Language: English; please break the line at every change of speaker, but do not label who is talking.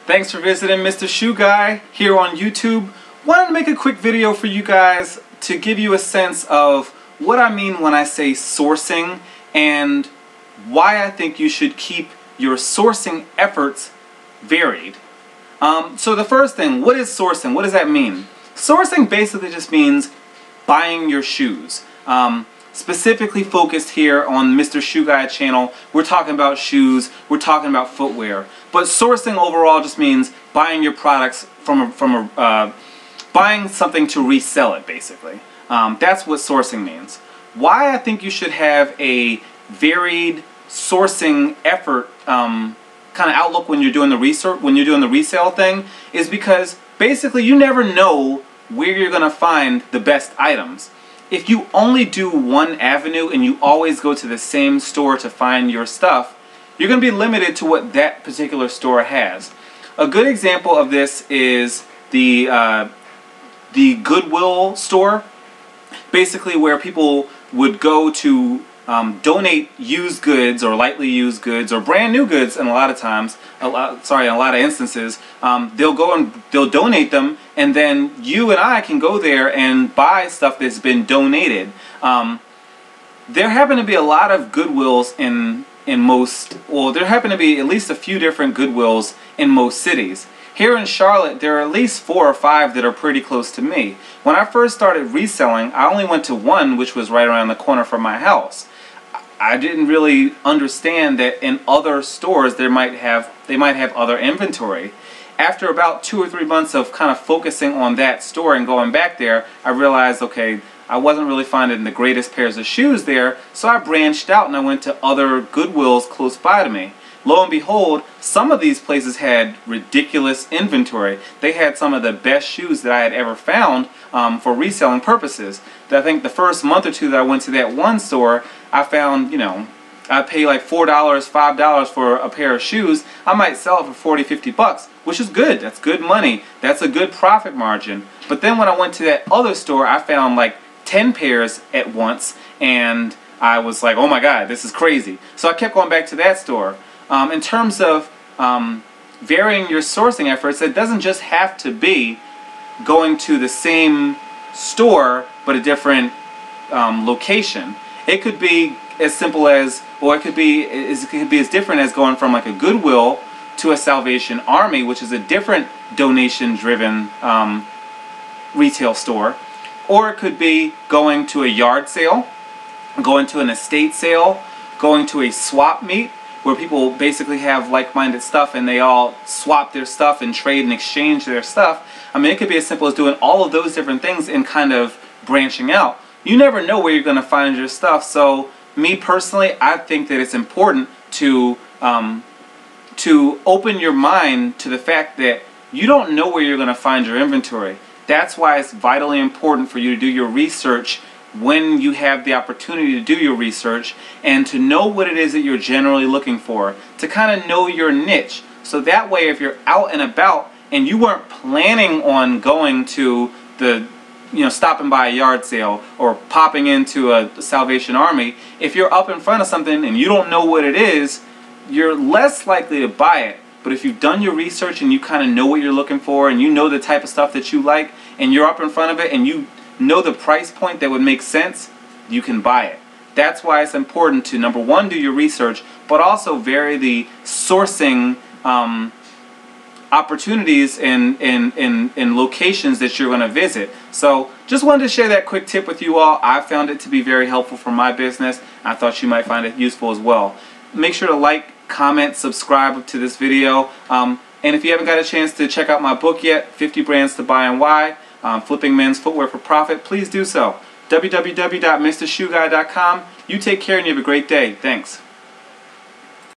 Thanks for visiting Mr. Shoe Guy here on YouTube. Wanted to make a quick video for you guys to give you a sense of what I mean when I say sourcing and why I think you should keep your sourcing efforts varied. So the first thing, what is sourcing? What does that mean? Sourcing basically just means buying your shoes. Specifically focused here on Mr. Shoe Guy channel, we're talking about shoes, we're talking about footwear. But sourcing overall just means buying your products buying something to resell it, basically. That's what sourcing means. Why I think you should have a varied sourcing effort kind of outlook when you're doing the research, when you're doing the resale thing, is because basically you never know where you're gonna find the best items. If you only do one avenue and you always go to the same store to find your stuff, you're going to be limited to what that particular store has. A good example of this is the Goodwill store, basically where people would go to donate used goods or lightly used goods or brand new goods, and a lot of times, in a lot of instances, they'll go and they'll donate them, and then you and I can go there and buy stuff that's been donated. There happen to be a lot of Goodwills in most, well, there happen to be at least a few different Goodwills in most cities. Here in Charlotte, there are at least 4 or 5 that are pretty close to me. When I first started reselling, I only went to one, which was right around the corner from my house. I didn't really understand that in other stores they might have other inventory. After about 2 or 3 months of kind of focusing on that store and going back there, I realized, okay, I wasn't really finding the greatest pairs of shoes there, so I branched out and I went to other Goodwills close by to me. Lo and behold, some of these places had ridiculous inventory. They had some of the best shoes that I had ever found for reselling purposes. I think the first month or two that I went to that one store, I found, you know, I pay like $4, $5 for a pair of shoes. I might sell it for 40, 50 bucks, which is good. That's good money. That's a good profit margin. But then when I went to that other store, I found like 10 pairs at once, and I was like, oh my God, this is crazy. So I kept going back to that store. In terms of varying your sourcing efforts, it doesn't just have to be going to the same store but a different location. It could be as simple as, or it could be as different as going from like a Goodwill to a Salvation Army, which is a different donation-driven retail store. Or it could be going to a yard sale, going to an estate sale, going to a swap meet, where people basically have like-minded stuff and they all swap their stuff and trade and exchange their stuff. I mean, it could be as simple as doing all of those different things and kind of branching out. You never know where you're going to find your stuff, so me personally, I think that it's important to open your mind to the fact that you don't know where you're going to find your inventory. That's why it's vitally important for you to do your research when you have the opportunity to do your research and to know what it is that you're generally looking for, to kind of know your niche. So that way, if you're out and about and you weren't planning on going to the, you know, stopping by a yard sale or popping into a Salvation Army, if you're up in front of something and you don't know what it is, you're less likely to buy it. But if you've done your research and you kind of know what you're looking for and you know the type of stuff that you like and you're up in front of it and you know the price point that would make sense, you can buy it. That's why it's important to, number one, do your research, but also vary the sourcing opportunities in locations that you're going to visit. So just wanted to share that quick tip with you all. I found it to be very helpful for my business. I thought you might find it useful as well. Make sure to like, comment, subscribe to this video. And if you haven't got a chance to check out my book yet, 50 Brands to Buy and Why, Flipping Men's Footwear for Profit, please do so. www.mrshoeguy.com. You take care and you have a great day. Thanks.